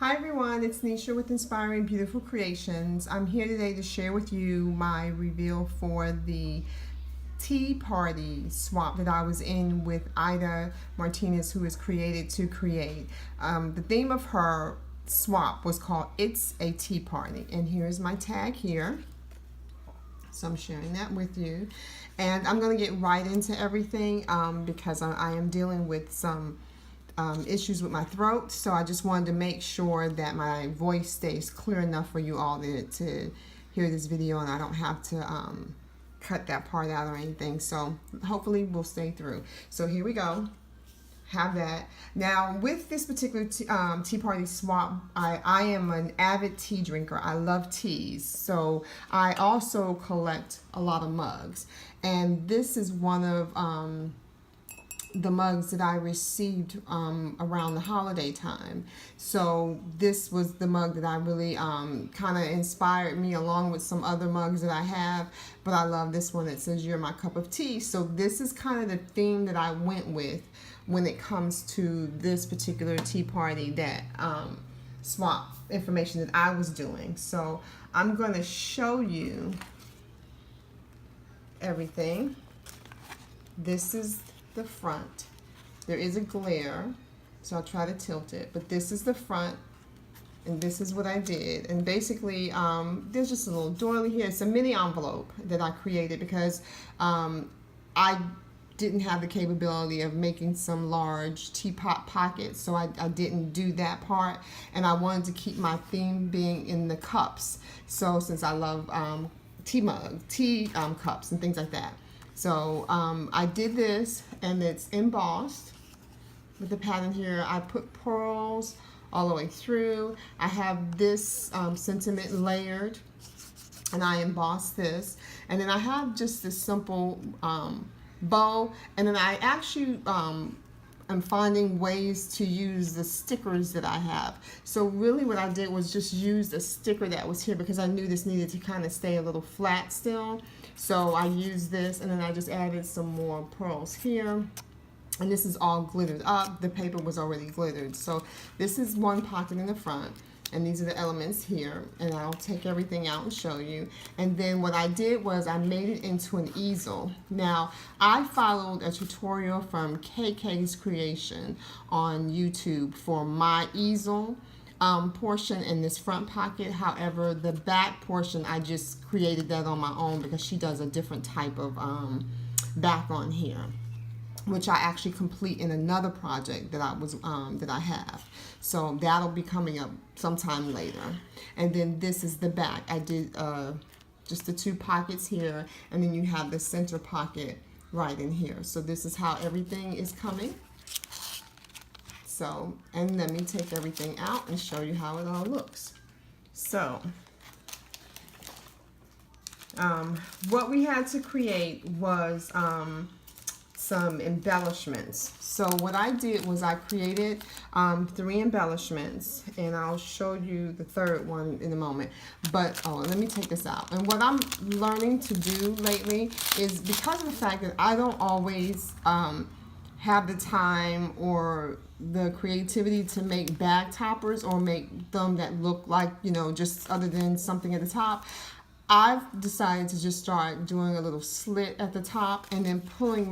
Hi everyone, it's Nisha with Inspiring Beautiful Creations. I'm here today to share with you my reveal for the tea party swap that I was in with Ida Martinez, who is Created to Create. The theme of her swap was called It's a Tea Party, and here's my tag here. So I'm sharing that with you, and I'm going to get right into everything because I am dealing with some issues with my throat, so I just wanted to make sure that my voice stays clear enough for you all to hear this video, and I don't have to cut that part out or anything. So hopefully we'll stay through. So here we go. Have that. Now with this particular tea party swap, I am an avid tea drinker. I love teas, so I also collect a lot of mugs, and this is one of the mugs that I received around the holiday time. So this was the mug that I really kind of inspired me, along with some other mugs that I have, but I love this one that says "You're my cup of tea." So this is kind of the theme that I went with when it comes to this particular tea party that swap information that I was doing. So I'm going to show you everything. This is the front. There is a glare, so I'll try to tilt it, but this is the front, and this is what I did. And basically there's just a little doily here. It's a mini envelope that I created because I didn't have the capability of making some large teapot pockets, so I didn't do that part, and I wanted to keep my theme being in the cups. So since I love tea cups and things like that, so I did this, and it's embossed with the pattern here. I put pearls all the way through. I have this sentiment layered, and I embossed this. And then I have just this simple bow, and then I actually I'm finding ways to use the stickers that I have. So really what I did was just use a sticker that was here because I knew this needed to kind of stay a little flat still. So I used this, and then I just added some more pearls here. And this is all glittered up. The paper was already glittered. So this is one pocket in the front, and these are the elements here, and I'll take everything out and show you. And then what I did was I made it into an easel. Now I followed a tutorial from KK's Creation on YouTube for my easel portion in this front pocket. However, the back portion, I just created that on my own because she does a different type of back on here, which I actually complete in another project that I have. So that'll be coming up sometime later. And then this is the back. I did just the two pockets here, and then you have the center pocket right in here. So this is how everything is coming. So, and let me take everything out and show you how it all looks. So what we had to create was some embellishments. So what I did was I created 3 embellishments, and I'll show you the third one in a moment. But let me take this out. And what I'm learning to do lately is, because of the fact that I don't always have the time or the creativity to make bag toppers or make them that look like, you know, just other than something at the top, I've decided to just start doing a little slit at the top and then pulling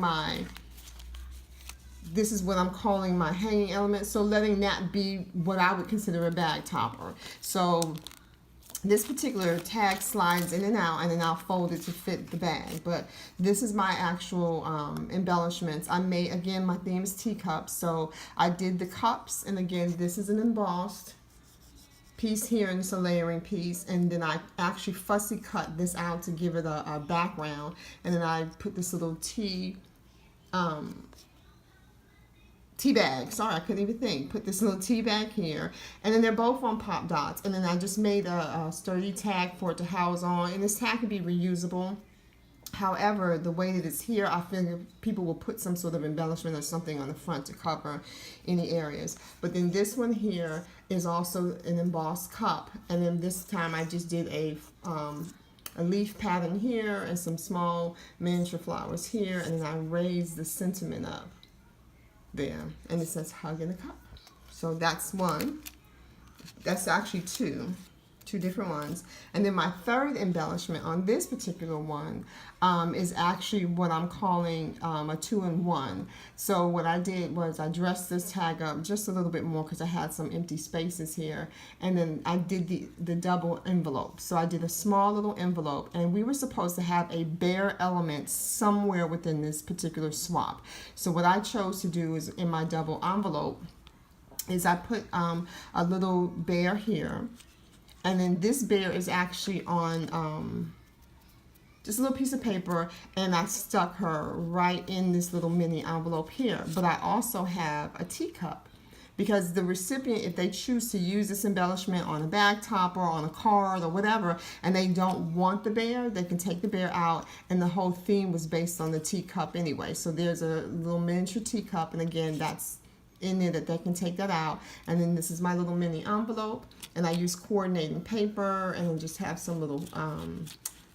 this is what I'm calling my hanging element, so letting that be what I would consider a bag topper. So this particular tag slides in and out, and then I'll fold it to fit the bag. But this is my actual embellishments. I made, again, my theme is teacups, so I did the cups, and again, this is an embossed piece here, and it's a layering piece, and then I actually fussy cut this out to give it a background, and then I put this little tea bag, sorry, I couldn't even think, put this little tea bag here, and then they're both on pop dots, and then I just made a sturdy tag for it to house on, and this tag can be reusable. However, the way that it's here, I figure people will put some sort of embellishment or something on the front to cover any areas. But then this one here is also an embossed cup, and then this time I just did a leaf pattern here and some small miniature flowers here, and then I raised the sentiment up there, and it says "Hug in a Cup." So that's one. That's actually two different ones. And then my third embellishment on this particular one is actually what I'm calling a 2-in-1. So what I did was I dressed this tag up just a little bit more because I had some empty spaces here. And then I did the double envelope. So I did a small little envelope, and we were supposed to have a bear element somewhere within this particular swap. So what I chose to do is in my double envelope is I put a little bear here. And then this bear is actually on just a little piece of paper, and I stuck her right in this little mini envelope here. But I also have a teacup, because the recipient, if they choose to use this embellishment on a bag topper, on a card or whatever, and they don't want the bear, they can take the bear out, and the whole theme was based on the teacup anyway. So there's a little miniature teacup, and again, that's in there that they can take that out. And then this is my little mini envelope, and I use coordinating paper, and then just have some little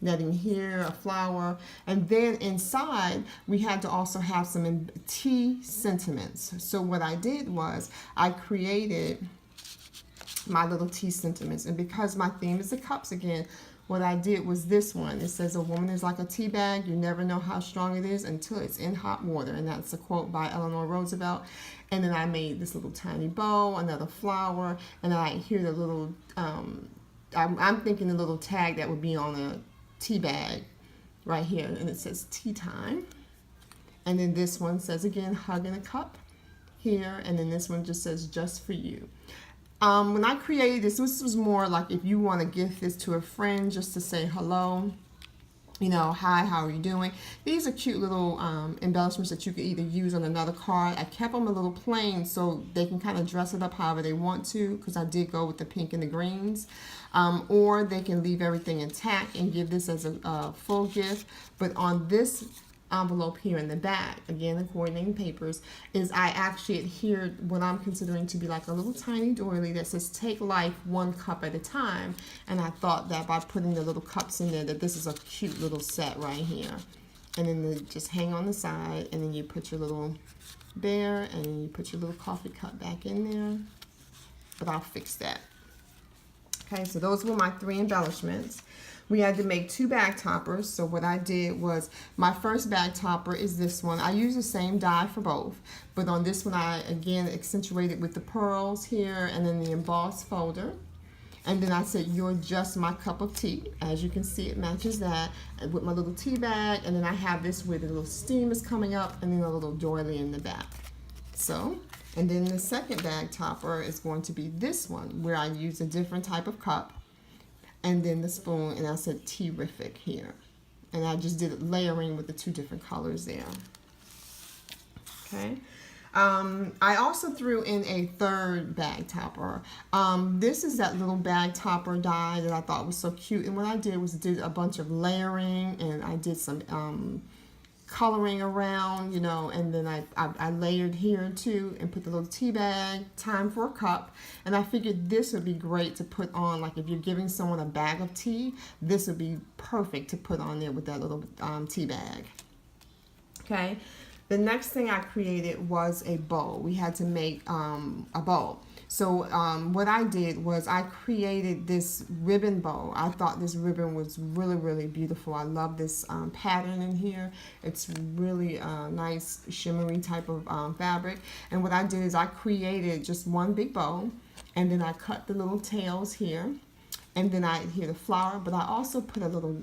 netting here, a flower. And then inside we had to also have some tea sentiments. So what I did was I created my little tea sentiments, and because my theme is the cups again, what I did was this one. It says, "A woman is like a tea bag. You never know how strong it is until it's in hot water." And that's a quote by Eleanor Roosevelt. And then I made this little tiny bow, another flower, and I hear the little, I'm thinking the little tag that would be on a tea bag right here. And it says tea time. And then this one says again, hug in a cup here. And then this one just says just for you. When I created this was more like if you want to gift this to a friend just to say hello, you know, hi, how are you doing? These are cute little embellishments that you could either use on another card. I kept them a little plain so they can kind of dress it up however they want to, because I did go with the pink and the greens. Or they can leave everything intact and give this as a full gift. But on this envelope here in the back, again the coordinating papers, is I actually adhered what I'm considering to be like a little tiny doily that says take life one cup at a time. And I thought that by putting the little cups in there, that this is a cute little set right here. And then they just hang on the side, and then you put your little bear and you put your little coffee cup back in there. But I'll fix that. Okay, so those were my 3 embellishments. We had to make 2 bag toppers. So what I did was, my first bag topper is this one. I use the same die for both, but on this one I again accentuated with the pearls here and then the embossed folder. And then I said, "You're just my cup of tea." As you can see, it matches that with my little tea bag. And then I have this where the little steam is coming up, and then a little doily in the back. So, and then the second bag topper is going to be this one, where I use a different type of cup. And then the spoon, and I said terrific here. And I just did it layering with the 2 different colors there. Okay. I also threw in a third bag topper. This is that little bag topper die that I thought was so cute. And what I did was did a bunch of layering, and I did some coloring around, you know, and then I layered here too and put the little tea bag, time for a cup. And I figured this would be great to put on, like if you're giving someone a bag of tea, this would be perfect to put on there with that little tea bag. Okay, the next thing I created was a bow. We had to make a bow. So what I did was I created this ribbon bow. I thought this ribbon was really, really beautiful. I love this pattern in here. It's really nice shimmery type of fabric. And what I did is I created just one big bow, and then I cut the little tails here, and then I adhere the flower, but I also put a little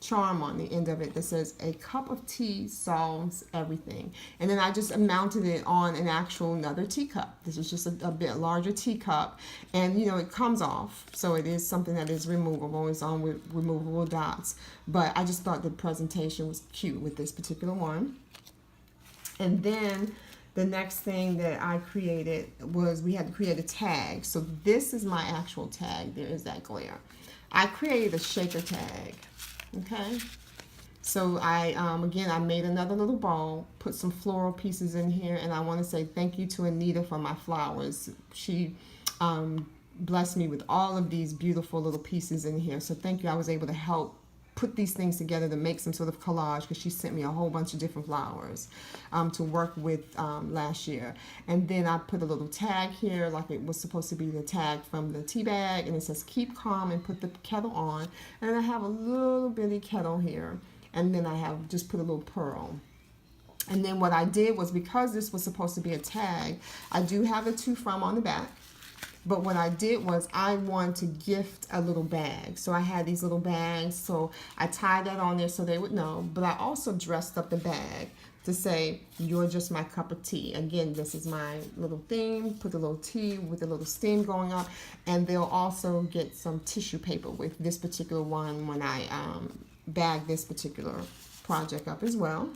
charm on the end of it that says a cup of tea solves everything. And then I just mounted it on an actual another teacup. This is just a bit larger teacup, and you know it comes off, so it is something that is removable. It's on with removable dots, but I just thought the presentation was cute with this particular one. And then the next thing that I created was we had to create a tag. So this is my actual tag. There is that glare. I created a shaker tag. Okay, so again I made another little bowl, put some floral pieces in here, and I want to say thank you to Anita for my flowers. She blessed me with all of these beautiful little pieces in here, so thank you. I was able to help put these things together to make some sort of collage, because she sent me a whole bunch of different flowers to work with last year. And then I put a little tag here, like it was supposed to be the tag from the tea bag, and it says keep calm and put the kettle on. And then I have a little bitty kettle here, and then I have just put a little pearl. And then what I did was, because this was supposed to be a tag, I do have the to from on the back. But what I did was I wanted to gift a little bag. So I had these little bags. So I tied that on there so they would know. But I also dressed up the bag to say, you're just my cup of tea. Again, this is my little theme. Put a little tea with a little steam going up. And they'll also get some tissue paper with this particular one when I bag this particular project up as well.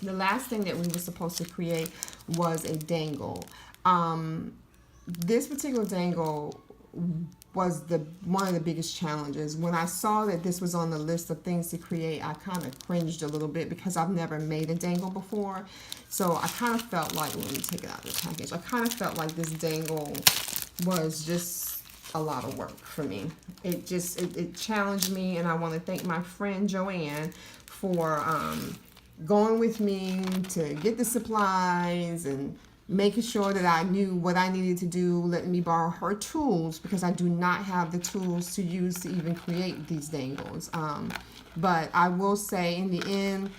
The last thing that we were supposed to create was a dangle. This particular dangle was one of the biggest challenges. When I saw that this was on the list of things to create, I kind of cringed a little bit, because I've never made a dangle before. So I kind of felt like, let me take it out of the package. I kind of felt like this dangle was just a lot of work for me. It challenged me, and I want to thank my friend Joanne for going with me to get the supplies and making sure that I knew what I needed to do, letting me borrow her tools, because I do not have the tools to use to even create these dangles. But I will say, in the end,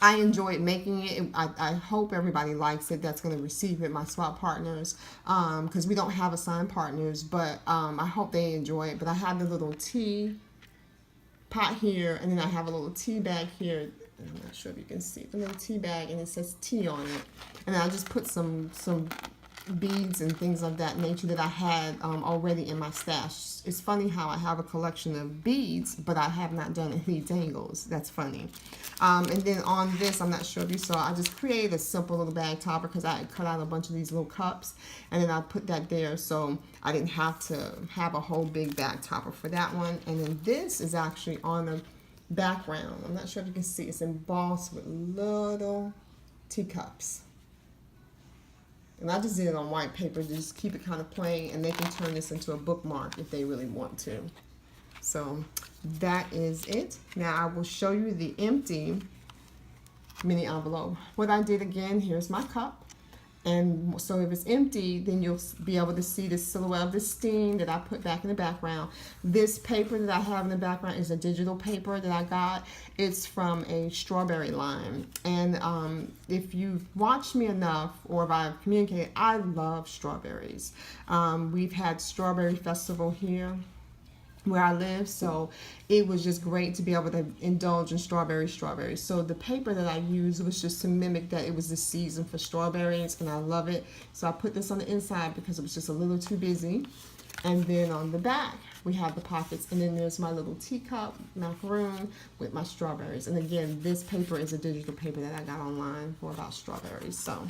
I enjoyed making it. I hope everybody likes it that's going to receive it, my swap partners, because we don't have assigned partners, but I hope they enjoy it. But I have the little tea pot here, and then I have a little tea bag here. I'm not sure if you can see the little tea bag, and it says tea on it. And I just put some beads and things of that nature that I had already in my stash. It's funny how I have a collection of beads, but I have not done any dangles. That's funny. And then on this, I'm not sure if you saw, I just created a simple little bag topper, because I had cut out a bunch of these little cups, and then I put that there, so I didn't have to have a whole big bag topper for that one. And then this is actually on the background. I'm not sure if you can see. It's embossed with little teacups. And I just did it on white paper to just keep it kind of plain, and they can turn this into a bookmark if they really want to. So that is it. Now I will show you the empty mini envelope. What I did, again, here's my cup. And so if it's empty, then you'll be able to see the silhouette of the steam that I put back in the background. This paper that I have in the background is a digital paper that I got. It's from a strawberry line. And if you've watched me enough, or if I've communicated, I love strawberries. We've had Strawberry Festival here where I live, so it was just great to be able to indulge in strawberries. So the paper that I used was just to mimic that it was the season for strawberries, and I love it. So I put this on the inside because it was just a little too busy. And then on the back we have the pockets, and then there's my little teacup macaroon with my strawberries. And again, this paper is a digital paper that I got online for about strawberries. So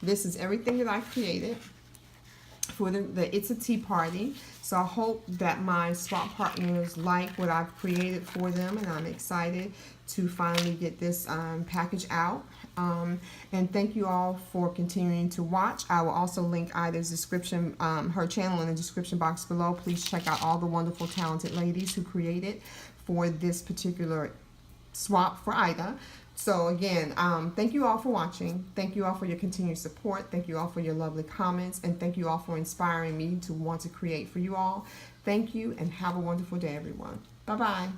this is everything that I created for the It's a Tea Party. So I hope that my swap partners like what I've created for them, and I'm excited to finally get this package out. And thank you all for continuing to watch. I will also link Ida's description, her channel, in the description box below. Please check out all the wonderful, talented ladies who created for this particular swap for Ida. So again, thank you all for watching. Thank you all for your continued support. Thank you all for your lovely comments. And thank you all for inspiring me to want to create for you all. Thank you, and have a wonderful day, everyone. Bye-bye.